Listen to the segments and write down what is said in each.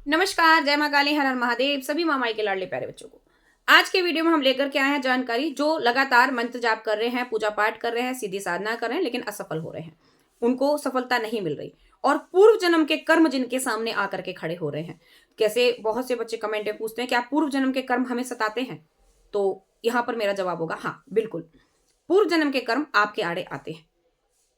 नमस्कार, जय माँ काली, हर हर महादेव सभी माँ माई के लाडले प्यारे बच्चों को। आज के वीडियो में हम लेकर के आए हैं जानकारी जो लगातार मंत्र जाप कर रहे हैं, पूजा पाठ कर रहे हैं, सीधी साधना कर रहे हैं, लेकिन असफल हो रहे हैं। उनको सफलता नहीं मिल रही और पूर्व जन्म के कर्म जिनके सामने आकर के खड़े हो रहे हैं। कैसे बहुत से बच्चे कमेंट में पूछते हैं, क्या पूर्व जन्म के कर्म हमें सताते हैं? तो यहाँ पर मेरा जवाब होगा हाँ, बिल्कुल। पूर्व जन्म के कर्म आपके आड़े आते हैं।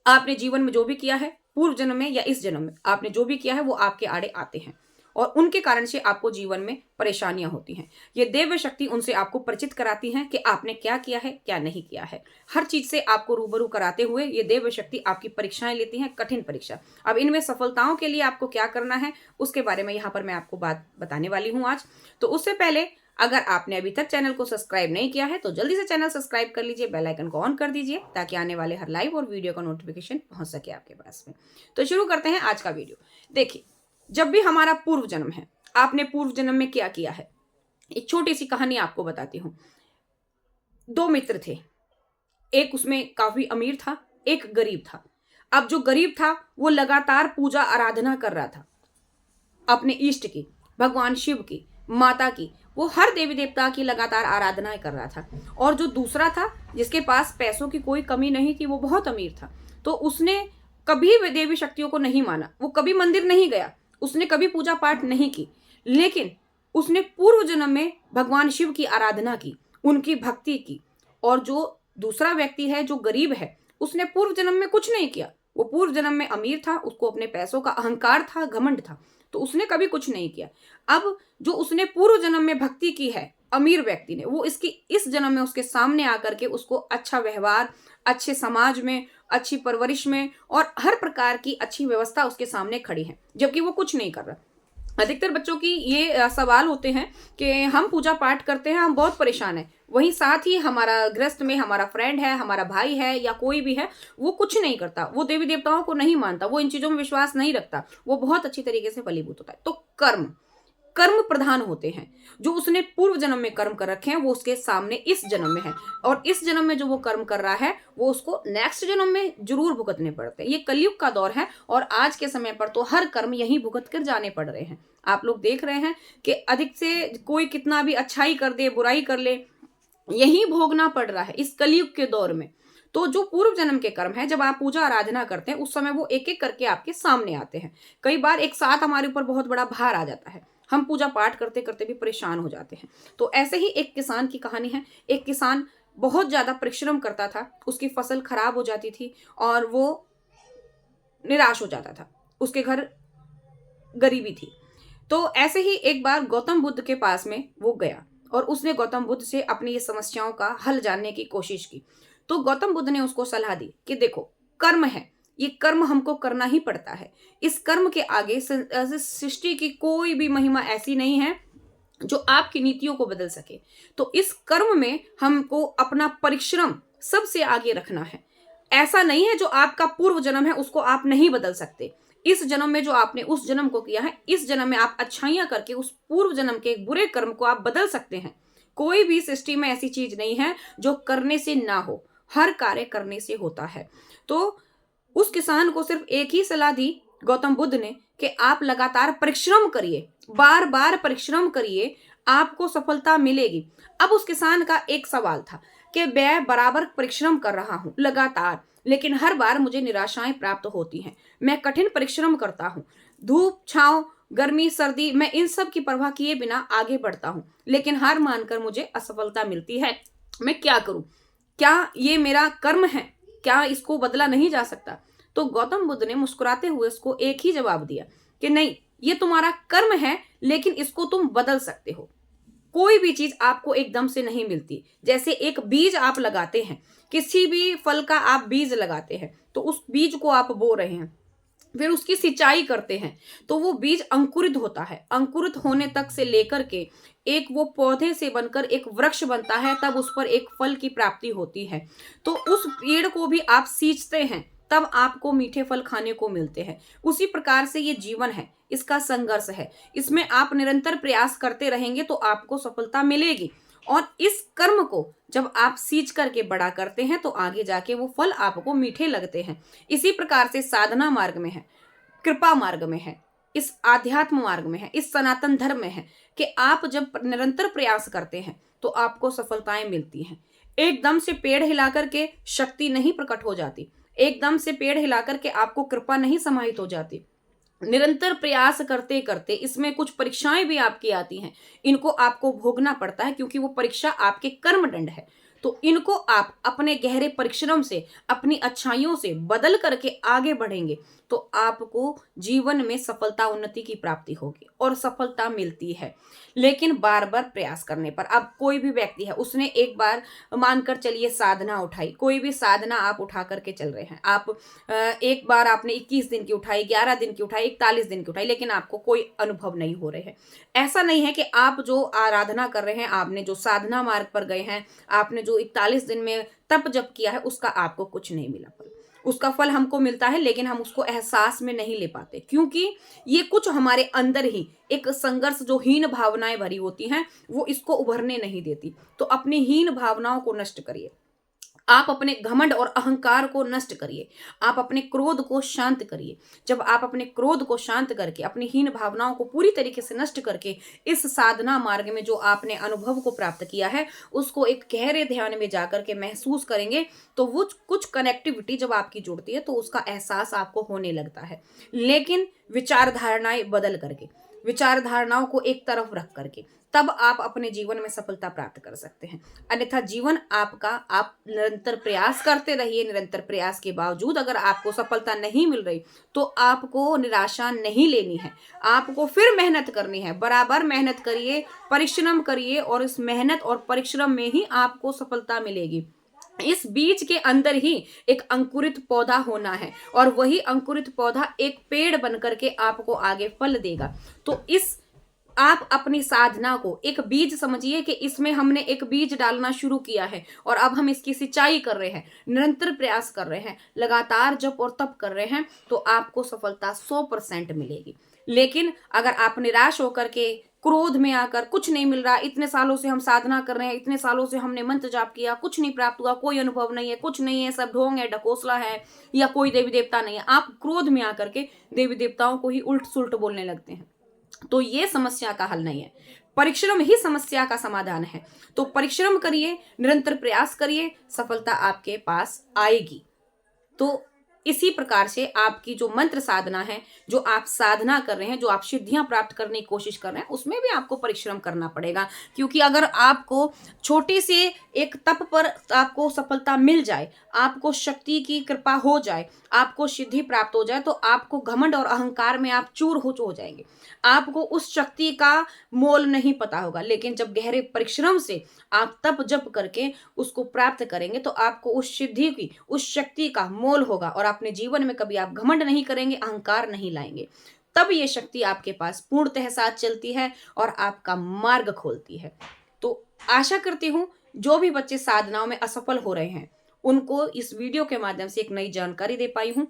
आपने जीवन में जो भी किया है, पूर्व जन्म में या इस जन्म में आपने जो भी किया है, वो आपके आड़े आते हैं और उनके कारण से आपको जीवन में परेशानियां होती हैं। ये देव्य शक्ति उनसे आपको परिचित कराती हैं कि आपने क्या किया है, क्या नहीं किया है। हर चीज से आपको रूबरू कराते हुए ये देव्य शक्ति आपकी परीक्षाएं लेती हैं, कठिन परीक्षा। अब इनमें सफलताओं के लिए आपको क्या करना है, उसके बारे में यहाँ पर मैं आपको बात बताने वाली हूँ आज। तो उससे पहले अगर आपने अभी तक चैनल को सब्सक्राइब नहीं किया है तो जल्दी से चैनल सब्सक्राइब कर लीजिए, बेल आइकन को ऑन कर दीजिए ताकि आने वाले हर लाइव और वीडियो का नोटिफिकेशन पहुंच सके आपके पास में। तो शुरू करते हैं आज का वीडियो। देखिए, जब भी हमारा पूर्व जन्म है, आपने पूर्व जन्म में क्या किया है, एक छोटी सी कहानी आपको बताती हूँ। दो मित्र थे, एक उसमें काफी अमीर था, एक गरीब था। अब जो गरीब था वो लगातार पूजा आराधना कर रहा था अपने इष्ट की, भगवान शिव की, माता की। वो हर देवी देवता की लगातार आराधना कर रहा था। और जो दूसरा था, जिसके पास पैसों की कोई कमी नहीं थी, वो बहुत अमीर था, तो उसने कभी भी देवी शक्तियों को नहीं माना, वो कभी मंदिर नहीं गया, उसने कभी पूजा पाठ नहीं की। लेकिन उसने पूर्व जन्म में भगवान शिव की आराधना की, उनकी भक्ति की। और जो दूसरा व्यक्ति है, जो गरीब है, उसने पूर्व जन्म में कुछ नहीं किया। वो पूर्व जन्म में अमीर था, उसको अपने पैसों का अहंकार था, घमंड था, तो उसने कभी कुछ नहीं किया। अब जो उसने पूर्व जन्म में भक्ति की है, अमीर व्यक्ति ने, वो इसकी इस जन्म में उसके सामने आकर के उसको अच्छा व्यवहार, अच्छे समाज में, अच्छी परवरिश में और हर प्रकार की अच्छी व्यवस्था उसके सामने खड़ी है, जबकि वो कुछ नहीं कर रहा। अधिकतर बच्चों की ये सवाल होते हैं कि हम पूजा पाठ करते हैं, हम बहुत परेशान हैं, वहीं साथ ही हमारा गृहस्थ में हमारा फ्रेंड है, हमारा भाई है या कोई भी है, वो कुछ नहीं करता, वो देवी देवताओं को नहीं मानता, वो इन चीजों में विश्वास नहीं रखता, वो बहुत अच्छी तरीके से फलीभूत होता है। तो कर्म कर्म प्रधान होते हैं। जो उसने पूर्व जन्म में कर्म कर रखे हैं, वो उसके सामने इस जन्म में है, और इस जन्म में जो वो कर्म कर रहा है, वो उसको नेक्स्ट जन्म में जरूर भुगतने पड़ते हैं। ये कलयुग का दौर है और आज के समय पर तो हर कर्म यही भुगत कर जाने पड़ रहे हैं। आप लोग देख रहे हैं कि अधिक से कोई कितना भी अच्छाई कर दे, बुराई कर ले, यही भोगना पड़ रहा है इस कलयुग के दौर में। तो जो पूर्व जन्म के कर्म है, जब आप पूजा आराधना करते हैं, उस समय वो एक एक करके आपके सामने आते हैं। कई बार एक साथ हमारे ऊपर बहुत बड़ा भार आ जाता है, हम पूजा पाठ करते करते भी परेशान हो जाते हैं। तो ऐसे ही एक किसान की कहानी है। एक किसान बहुत ज्यादा परिश्रम करता था, उसकी फसल खराब हो जाती थी और वो निराश हो जाता था, उसके घर गरीबी थी। तो ऐसे ही एक बार गौतम बुद्ध के पास में वो गया और उसने गौतम बुद्ध से अपनी ये समस्याओं का हल जानने की कोशिश की। तो गौतम बुद्ध ने उसको सलाह दी कि देखो, कर्म है, ये कर्म हमको करना ही पड़ता है। इस कर्म के आगे सृष्टि की कोई भी महिमा ऐसी नहीं है जो आपकी नीतियों को बदल सके। तो इस कर्म में हमको अपना परिश्रम सबसे आगे रखना है। ऐसा नहीं है जो आपका पूर्व जन्म है उसको आप नहीं बदल सकते। इस जन्म में जो आपने उस जन्म को किया है, इस जन्म में आप अच्छाइयां करके उस पूर्व जन्म के एक बुरे कर्म को आप बदल सकते हैं। कोई भी सृष्टि में ऐसी चीज नहीं है जो करने से ना हो, हर कार्य करने से होता है। तो उस किसान को सिर्फ एक ही सलाह दी गौतम बुद्ध ने कि आप लगातार परिश्रम करिए, बार बार परिश्रम करिए, आपको सफलता मिलेगी। अब उस किसान का एक सवाल था कि मैं बराबर परिश्रम कर रहा हूं लगातार, लेकिन हर बार मुझे निराशाएं प्राप्त होती हैं। मैं कठिन परिश्रम करता हूं, धूप छांव, गर्मी सर्दी, मैं इन सब की परवाह किए बिना आगे बढ़ता हूं, लेकिन हार मानकर मुझे असफलता मिलती है। मैं क्या करूं? क्या ये मेरा कर्म है? क्या इसको बदला नहीं जा सकता? तो गौतम बुद्ध ने मुस्कुराते हुए उसको एक ही जवाब दिया कि नहीं, ये तुम्हारा कर्म है, लेकिन इसको तुम बदल सकते हो। कोई भी चीज आपको एकदम से नहीं मिलती। जैसे एक बीज आप लगाते हैं, किसी भी फल का आप बीज लगाते हैं, तो उस बीज को आप बो रहे हैं, फिर उसकी सिंचाई करते हैं, तो वो बीज अंकुरित होता है। अंकुरित होने तक से लेकर के एक वो पौधे से बनकर एक वृक्ष बनता है, तब उस पर एक फल की प्राप्ति होती है। तो उस पेड़ को भी आप सींचते हैं, तब आपको मीठे फल खाने को मिलते हैं। उसी प्रकार से ये जीवन है, इसका संघर्ष है, इसमें आप निरंतर प्रयास करते रहेंगे तो आपको सफलता मिलेगी। और इस कर्म को जब आप सींच करके बड़ा करते हैं तो आगे जाके वो फल आपको मीठे लगते हैं। इसी प्रकार से साधना मार्ग में है, कृपा मार्ग में है, इस आध्यात्म मार्ग में है, इस सनातन धर्म में है कि आप जब निरंतर प्रयास करते हैं तो आपको सफलताएं मिलती हैं। एकदम से पेड़ हिलाकर के शक्ति नहीं प्रकट हो जाती, एकदम से पेड़ हिलाकर के आपको कृपा नहीं समाहित हो जाती। निरंतर प्रयास करते करते इसमें कुछ परीक्षाएं भी आपकी आती हैं, इनको आपको भोगना पड़ता है क्योंकि वो परीक्षा आपके कर्मदंड है। तो इनको आप अपने गहरे परिश्रम से, अपनी अच्छाइयों से बदल करके आगे बढ़ेंगे तो आपको जीवन में सफलता, उन्नति की प्राप्ति होगी और सफलता मिलती है, लेकिन बार बार प्रयास करने पर। अब कोई भी व्यक्ति है, उसने एक बार मानकर चलिए साधना उठाई, कोई भी साधना आप उठा करके चल रहे हैं, आप एक बार आपने 21 दिन की उठाई, 11 दिन की उठाई, 41 दिन की उठाई, लेकिन आपको कोई अनुभव नहीं हो रहे हैं। ऐसा नहीं है कि आप जो आराधना कर रहे हैं, आपने जो साधना मार्ग पर गए हैं, आपने जो 41 दिन में तप जप किया है, उसका आपको कुछ नहीं मिला फल। उसका फल हमको मिलता है लेकिन हम उसको एहसास में नहीं ले पाते, क्योंकि ये कुछ हमारे अंदर ही एक संघर्ष, जो हीन भावनाएं भरी होती हैं, वो इसको उभरने नहीं देती। तो अपनी हीन भावनाओं को नष्ट करिए, आप अपने घमंड और अहंकार को नष्ट करिए, आप अपने क्रोध को शांत करिए। जब आप अपने क्रोध को शांत करके, अपनी हीन भावनाओं को पूरी तरीके से नष्ट करके इस साधना मार्ग में जो आपने अनुभव को प्राप्त किया है उसको एक गहरे ध्यान में जाकर के महसूस करेंगे, तो वो कुछ कनेक्टिविटी जब आपकी जुड़ती है तो उसका एहसास आपको होने लगता है। लेकिन विचार धारणाएं बदल करके, विचार धारणाओं को एक तरफ रख करके, तब आप अपने जीवन में सफलता प्राप्त कर सकते हैं। अन्यथा जीवन आपका, आप निरंतर प्रयास करते रहिए, निरंतर प्रयास के बावजूद अगर आपको सफलता नहीं मिल रही तो आपको निराशा नहीं लेनी है, आपको फिर मेहनत करनी है। बराबर मेहनत करिए, परिश्रम करिए और इस मेहनत और परिश्रम में ही आपको सफलता मिलेगी। इस बीज के अंदर ही एक अंकुरित पौधा होना है और वही अंकुरित पौधा एक पेड़ बनकर के आपको आगे फल देगा। तो इस आप अपनी साधना को एक बीज समझिए कि इसमें हमने एक बीज डालना शुरू किया है और अब हम इसकी सिंचाई कर रहे हैं, निरंतर प्रयास कर रहे हैं, लगातार जप और तप कर रहे हैं, तो आपको सफलता 100% मिलेगी। लेकिन अगर आप निराश होकर के, क्रोध में आकर, कुछ नहीं मिल रहा, इतने सालों से हम साधना कर रहे हैं, इतने सालों से हमने मंत्र जाप किया, कुछ नहीं प्राप्त हुआ, कोई अनुभव नहीं है, कुछ नहीं है, सब ढोंग है, ढकोसला है, या कोई देवी देवता नहीं है, आप क्रोध में आकर के देवी देवताओं को ही उल्ट सुल्ट बोलने लगते हैं, तो ये समस्या का हल नहीं है। परिश्रम ही समस्या का समाधान है। तो परिश्रम करिए, निरंतर प्रयास करिए, सफलता आपके पास आएगी। तो इसी प्रकार से आपकी जो मंत्र साधना है, जो आप साधना कर रहे हैं, जो आप सिद्धियां प्राप्त करने की कोशिश कर रहे हैं, उसमें भी आपको परिश्रम करना पड़ेगा। क्योंकि अगर आपको छोटे से एक तप पर आपको सफलता मिल जाए, आपको शक्ति की कृपा हो जाए, आपको सिद्धि प्राप्त हो जाए, तो आपको घमंड और अहंकार में आप चूर हो जाएंगे, आपको उस शक्ति का मोल नहीं पता होगा। लेकिन जब गहरे परिश्रम से आप तप जप करके उसको प्राप्त करेंगे तो आपको उस सिद्धि की, उस शक्ति का मोल होगा और अपने जीवन में कभी आप घमंड नहीं करेंगे, अहंकार नहीं लाएंगे। तब ये शक्ति आपके पास पूर्णतः साथ चलती है और आपका मार्ग खोलती है। तो आशा करती हूं जो भी बच्चे साधनाओं में असफल हो रहे हैं उनको इस वीडियो के माध्यम से एक नई जानकारी दे पाई हूं।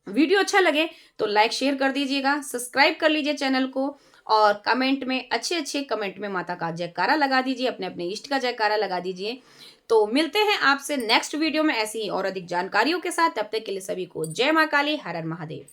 वीडियो अच्छा लगे तो लाइक शेयर कर दीजिएगा, सब्सक्राइब कर लीजिए चैनल को और कमेंट में अच्छे कमेंट में माता का जयकारा लगा दीजिए, अपने अपने इष्ट का जयकारा लगा दीजिए। तो मिलते हैं आपसे नेक्स्ट वीडियो में ऐसी ही और अधिक जानकारियों के साथ। तब तक के लिए सभी को जय मां काली, हर हर महादेव।